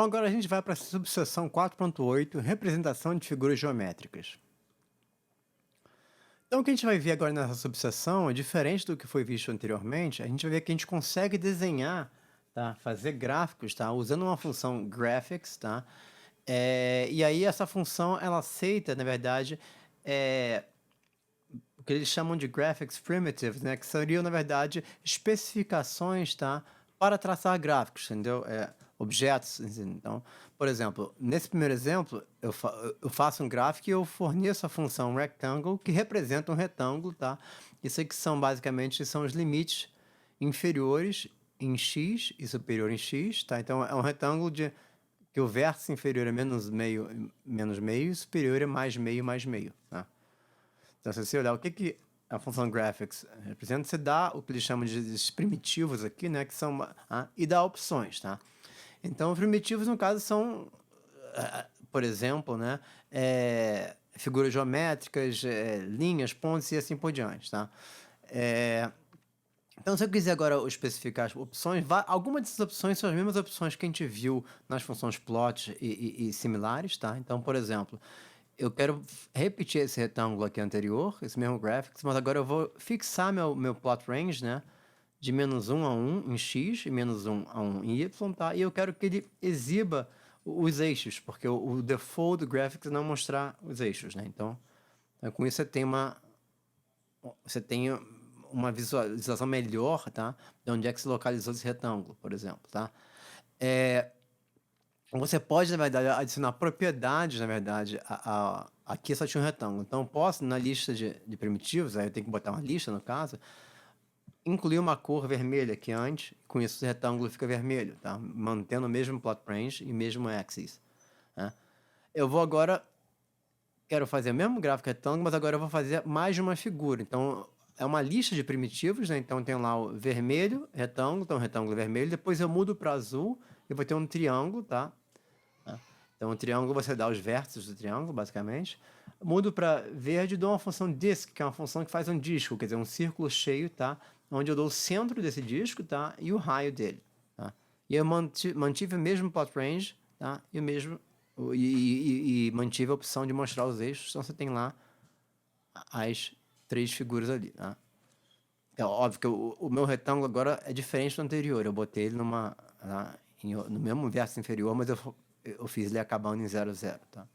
agora a gente vai para a subseção 4.8, representação de figuras geométricas. Então o que a gente vai ver agora nessa subseção é diferente do que foi visto anteriormente. A gente vai ver que a gente consegue desenhar, tá? Fazer gráficos, tá? Usando uma função graphics, tá? E aí essa função ela aceita, na verdade, o que eles chamam de graphics primitives, né? Que seriam, na verdade, especificações, tá? Para traçar gráficos, entendeu? Objetos. Então, por exemplo, nesse primeiro exemplo, eu faço um gráfico e eu forneço a função rectangle, que representa um retângulo, tá? Isso aqui são, basicamente, são os limites inferiores em x e superior em x, tá? Então, é um retângulo que o vértice inferior é menos meio, e superior é mais meio, tá? Então, se você olhar o que a função graphics representa, você dá o que eles chamam de primitivos aqui, né? Que são, e dá opções, tá? Então, os primitivos, no caso, são, por exemplo, né? Figuras geométricas, linhas, pontos e assim por diante, tá? Então, se eu quiser agora especificar as opções, algumas dessas opções são as mesmas opções que a gente viu nas funções plot e similares, tá? Então, por exemplo, eu quero repetir esse retângulo aqui anterior, esse mesmo graphics, mas agora eu vou fixar meu plot range, né? De -1 a 1 em x e -1 a 1 em y, tá? E eu quero que ele exiba os eixos, porque o default do graphics é não mostrar os eixos, né? Então, com isso você tem uma visualização melhor, tá? De onde é que se localizou esse retângulo, por exemplo, tá? Você pode, na verdade, adicionar propriedades, na verdade, aqui só tinha um retângulo. Então, eu posso, na lista de primitivos, aí eu tenho que botar uma lista, no caso, incluir uma cor vermelha que antes, com isso o retângulo fica vermelho, tá? Mantendo o mesmo plot range e mesmo axis, né? Eu vou agora, quero fazer o mesmo gráfico retângulo, mas agora eu vou fazer mais de uma figura. Então, é uma lista de primitivos, né? Então, tem lá o vermelho, retângulo, então retângulo vermelho. Depois eu mudo para azul e vou ter um triângulo, tá? Então, o triângulo você dá os vértices do triângulo, basicamente. Mudo para verde e dou uma função disk, que é uma função que faz um disco, quer dizer, um círculo cheio, tá? Onde eu dou o centro desse disco, tá? E o raio dele, tá? E eu mantive o mesmo plot range, tá? E o mesmo e mantive a opção de mostrar os eixos, então você tem lá as três figuras ali, tá? É óbvio que o meu retângulo agora é diferente do anterior. Eu botei ele no mesmo verso inferior, mas eu fiz ele acabando em 0, 0, tá?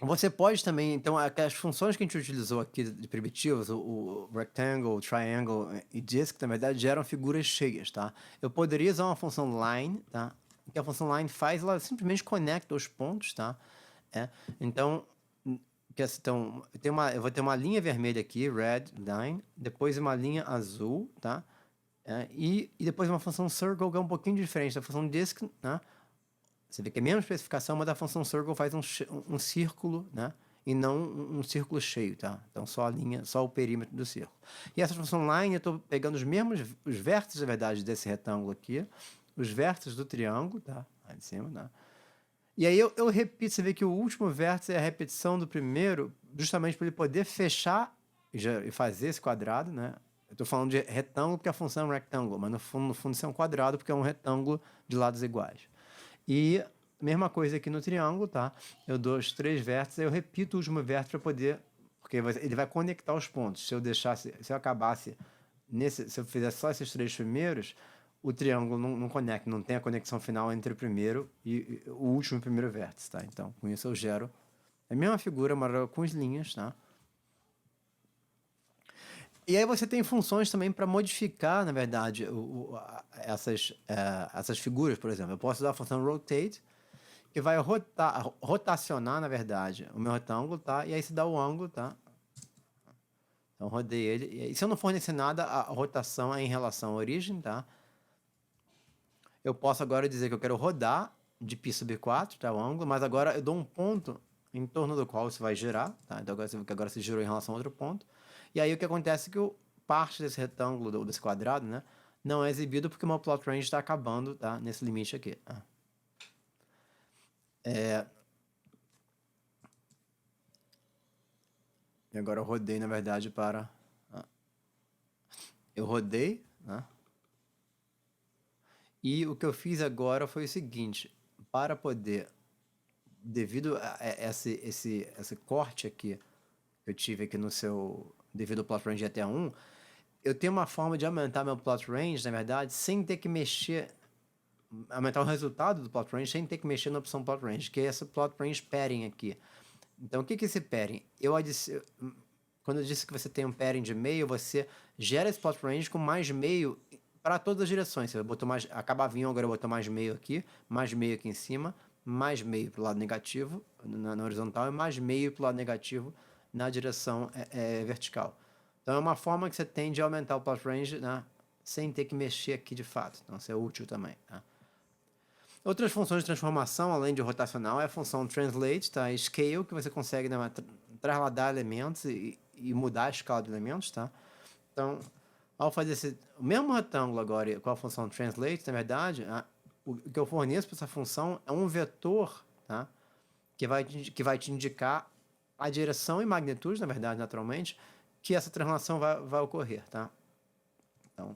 Você pode também, então, as funções que a gente utilizou aqui de primitivos, o rectangle, o triangle e disk, na verdade, geram figuras cheias, tá? Eu poderia usar uma função line, tá? O que a função line faz, ela simplesmente conecta os pontos, tá? Então, eu vou ter uma linha vermelha aqui, red line, depois uma linha azul, tá? E depois uma função circle que é um pouquinho diferente da função disk, né? Você vê que é a mesma especificação, mas a função circle faz um círculo, né? E não um círculo cheio, tá? Então só a linha, só o perímetro do círculo. E essa função line, eu estou pegando os vértices, na verdade, desse retângulo aqui, os vértices do triângulo, tá? Lá de cima, tá? E aí eu repito, você vê que o último vértice é a repetição do primeiro, justamente para ele poder fechar e fazer esse quadrado, né? Eu estou falando de retângulo porque a função é um rectângulo, mas no fundo isso é um quadrado porque é um retângulo de lados iguais. E mesma coisa aqui no triângulo, tá? Eu dou os três vértices, eu repito o último vértice para poder... Porque ele vai conectar os pontos. Se eu acabasse se eu fizesse só esses três primeiros, o triângulo não conecta, não tem a conexão final entre o primeiro e o último primeiro vértice, tá? Então, com isso eu gero a mesma figura, mas com as linhas, tá? E aí você tem funções também para modificar, na verdade, essas figuras, por exemplo. Eu posso usar a função rotate, que vai rotacionar, na verdade, o meu retângulo, tá? E aí se dá o ângulo, tá? Então, rodei ele. E se eu não fornecer nada, a rotação é em relação à origem, tá? Eu posso agora dizer que eu quero rodar de π sobre 4, tá? O ângulo, mas agora eu dou um ponto em torno do qual isso vai girar, tá? Então agora você vê que agora se girou em relação a outro ponto. E aí o que acontece é que parte desse retângulo, desse quadrado, né? Não é exibido porque o meu plot range está acabando, tá? Nesse limite aqui. Tá? E agora eu rodei, na verdade, eu rodei, né? E o que eu fiz agora foi o seguinte, para poder, devido a esse corte aqui, que eu tive aqui no seu, devido ao plot range até 1, eu tenho uma forma de aumentar meu plot range, na verdade, sem ter que mexer, aumentar o resultado do plot range sem ter que mexer na opção plot range, que é esse plot range pairing aqui. Então, o que é esse pairing? Quando eu disse que você tem um pairing de meio, você gera esse plot range com mais meio para todas as direções. Você botou mais, acabava em 1, agora eu botou mais meio aqui em cima, mais meio para o lado negativo na horizontal e mais meio para o lado negativo na direção vertical. Então é uma forma que você tem de aumentar o plot range, né, sem ter que mexer aqui de fato. Então isso é útil também. Tá? Outras funções de transformação, além de rotacional, é a função translate, tá? E scale, que você consegue, né, trasladar elementos e mudar a escala de elementos. Tá? Então, ao fazer o mesmo retângulo agora com a função translate, na verdade, o que eu forneço para essa função é um vetor, tá? que vai te indicar a direção e magnitude, na verdade, naturalmente, que essa transformação vai ocorrer. Tá? Então,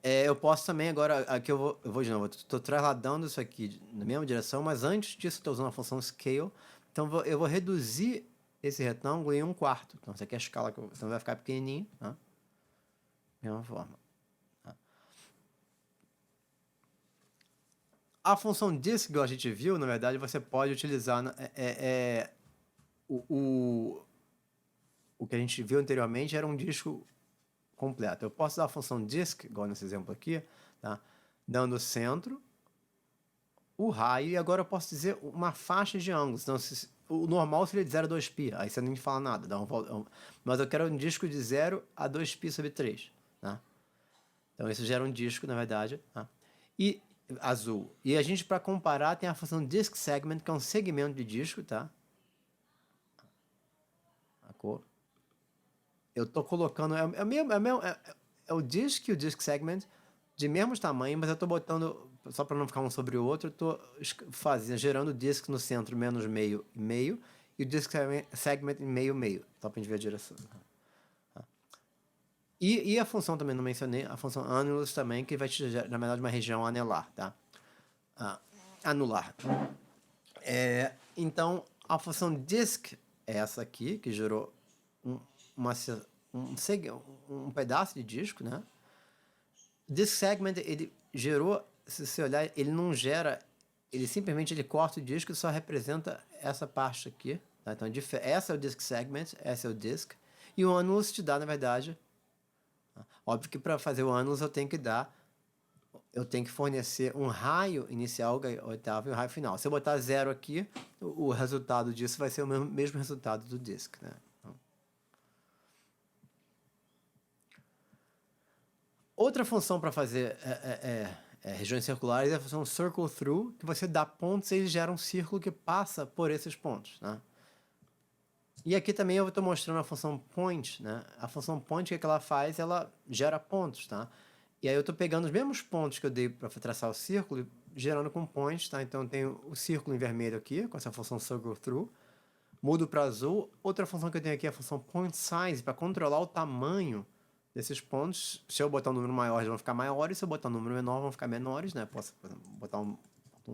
eu posso também agora, aqui eu vou de novo, estou trasladando isso aqui na mesma direção, mas antes disso estou usando a função scale, então eu vou reduzir esse retângulo em 1/4. Então, essa aqui é a escala, então vai ficar pequenininho, tá? Mesma forma. Tá? A função disk que a gente viu, na verdade, você pode utilizar o que a gente viu anteriormente era um disco completo. Eu posso dar a função disk, igual nesse exemplo aqui, tá? Dando o centro, o raio, e agora eu posso dizer uma faixa de ângulos. Então, o normal seria de 0 a 2π, aí você nem fala nada, mas eu quero um disco de 0 a 2π/3. Tá? Então, isso gera um disco, na verdade, tá? E azul. E a gente, para comparar, tem a função disk segment, que é um segmento de disco, tá? A cor. Eu estou colocando, é o disk e o disk segment de mesmo tamanho, mas eu estou botando, só para não ficar um sobre o outro, eu estou gerando o disk no centro menos meio e meio, e o disk segment em meio meio, só para a gente ver a direção. E a função também, não mencionei, a função annulus também, que vai te gerar, na verdade, uma região anelar, tá? Anular. Então, a função disk é essa aqui, que gerou um pedaço de disco, né? Disk segment, ele gerou, se você olhar, ele não gera, ele simplesmente corta o disco e só representa essa parte aqui. Tá? Então, essa é o disk segment, essa é o disk. E o annulus te dá, na verdade, óbvio que para fazer o annulus eu tenho que fornecer um raio inicial, oitavo, e um raio final. Se eu botar 0 aqui, o resultado disso vai ser o mesmo resultado do disk, né? Então, outra função para fazer regiões circulares é a função circle through, que você dá pontos e ele gera um círculo que passa por esses pontos, né? E aqui também eu estou mostrando a função point, né? A função point, o que ela faz? Ela gera pontos, tá? E aí eu estou pegando os mesmos pontos que eu dei para traçar o círculo e gerando com points, tá? Então eu tenho o círculo em vermelho aqui, com essa função circle through. Mudo para azul. Outra função que eu tenho aqui é a função point size, para controlar o tamanho desses pontos. Se eu botar um número maior, eles vão ficar maiores. Se eu botar um número menor, vão ficar menores, né? Posso, por exemplo, botar um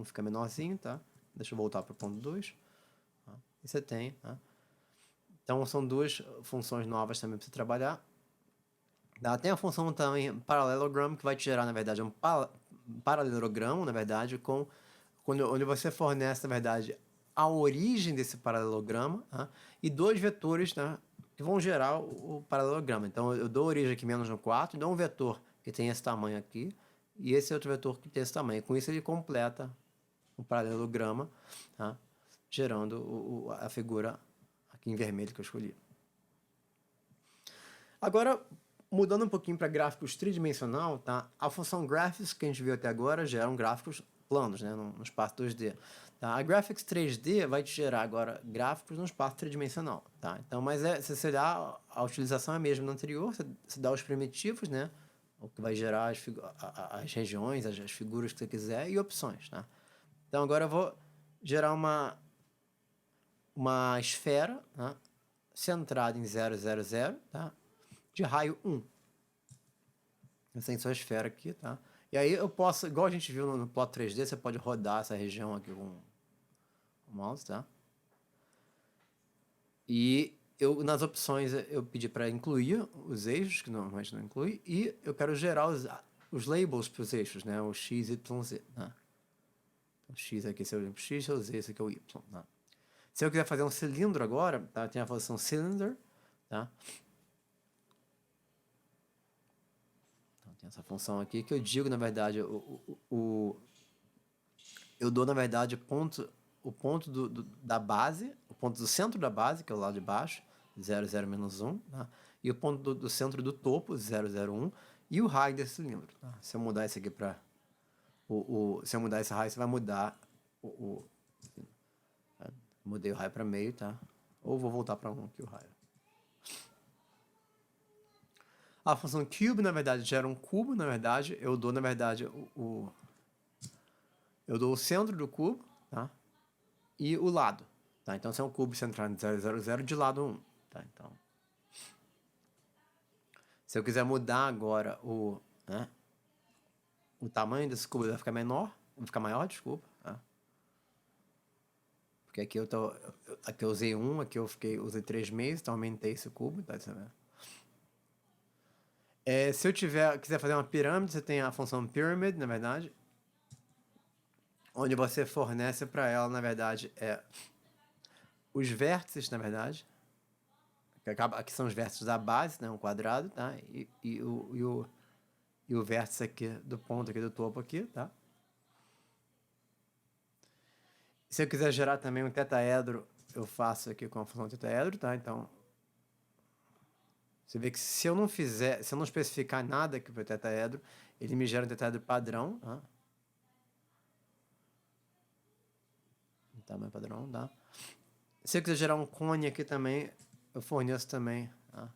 fica menorzinho, tá? Deixa eu voltar para o ponto 2. Tá? E você tem, tá? Então são duas funções novas também para você trabalhar. Tem a função também parallelogram, que vai te gerar, na verdade, um paralelogramo, na verdade, onde você fornece, na verdade, a origem desse paralelogramo, tá? E dois vetores, né, que vão gerar o paralelogramo. Então, eu dou origem aqui menos no 4, dou um vetor que tem esse tamanho aqui, e esse outro vetor que tem esse tamanho. Com isso, ele completa o paralelograma, tá? Gerando a figura aqui em vermelho que eu escolhi. Agora, mudando um pouquinho para gráficos tridimensional, tá? A função graphics que a gente viu até agora geram gráficos planos, né, no espaço 2D. Tá? A graphics 3D vai te gerar agora gráficos no espaço tridimensional, tá? Então, mas se você dá a utilização é a mesma no anterior, você dá os primitivos, né, o que vai gerar as regiões, as figuras que você quiser e opções, tá? Então agora eu vou gerar uma esfera, tá? Centrada em 0, 0, 0, tá? De raio 1. Eu tenho só a esfera aqui, tá? E aí eu posso, igual a gente viu no plot 3D, você pode rodar essa região aqui com o mouse, tá? E eu, nas opções eu pedi para incluir os eixos, que normalmente não inclui, e eu quero gerar os labels para os eixos, né? O X, Y, Z, né? O X aqui é o X, o Z esse aqui é o Y, né? Se eu quiser fazer um cilindro agora, tá? Tem a função cylinder, tá? Então, tem essa função aqui que eu digo, na verdade, eu dou, na verdade, o ponto da base, o ponto do centro da base, que é o lado de baixo, 0, 0, menos 1, tá? E o ponto do centro do topo, 0, 0, 1, e o raio desse cilindro. Tá? Se eu mudar isso aqui para... se eu mudar esse raio, você vai mudar mudei o raio para meio, tá? Ou vou voltar para 1 aqui o raio. A função cube, na verdade, gera um cubo, na verdade. Eu dou, na verdade, eu dou o centro do cubo, tá? E o lado, tá? Então, se é um cubo centrado em 0, 0, 0, de lado 1, tá? Então, se eu quiser mudar agora né, o tamanho desse cubo, vai ficar menor, vai ficar maior, desculpa, tá? Porque aqui aqui eu usei 1, aqui eu usei 3 meses, então aumentei esse cubo, tá? Se eu quiser fazer uma pirâmide, você tem a função pyramid, na verdade, onde você fornece para ela, na verdade, os vértices, na verdade, aqui são os vértices da base, né, um quadrado, tá? E o vértice aqui do ponto aqui do topo aqui, tá? Se eu quiser gerar também um tetaedro, eu faço aqui com a função tetaedro, tá? Então, você vê que se eu não especificar nada aqui para o tetaedro, ele me gera um tetaedro padrão, tá? Um tamanho padrão, tá? Se eu quiser gerar um cone aqui também, eu forneço também, tá?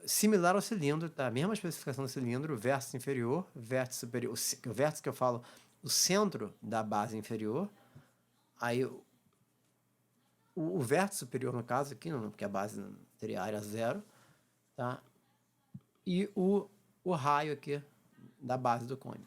Similar ao cilindro, tá? Mesma especificação do cilindro, vértice inferior, vértice superior, o vértice que eu falo, o centro da base inferior, aí o vértice superior, no caso aqui, não, porque a base teria área 0, tá? E o raio aqui da base do cone.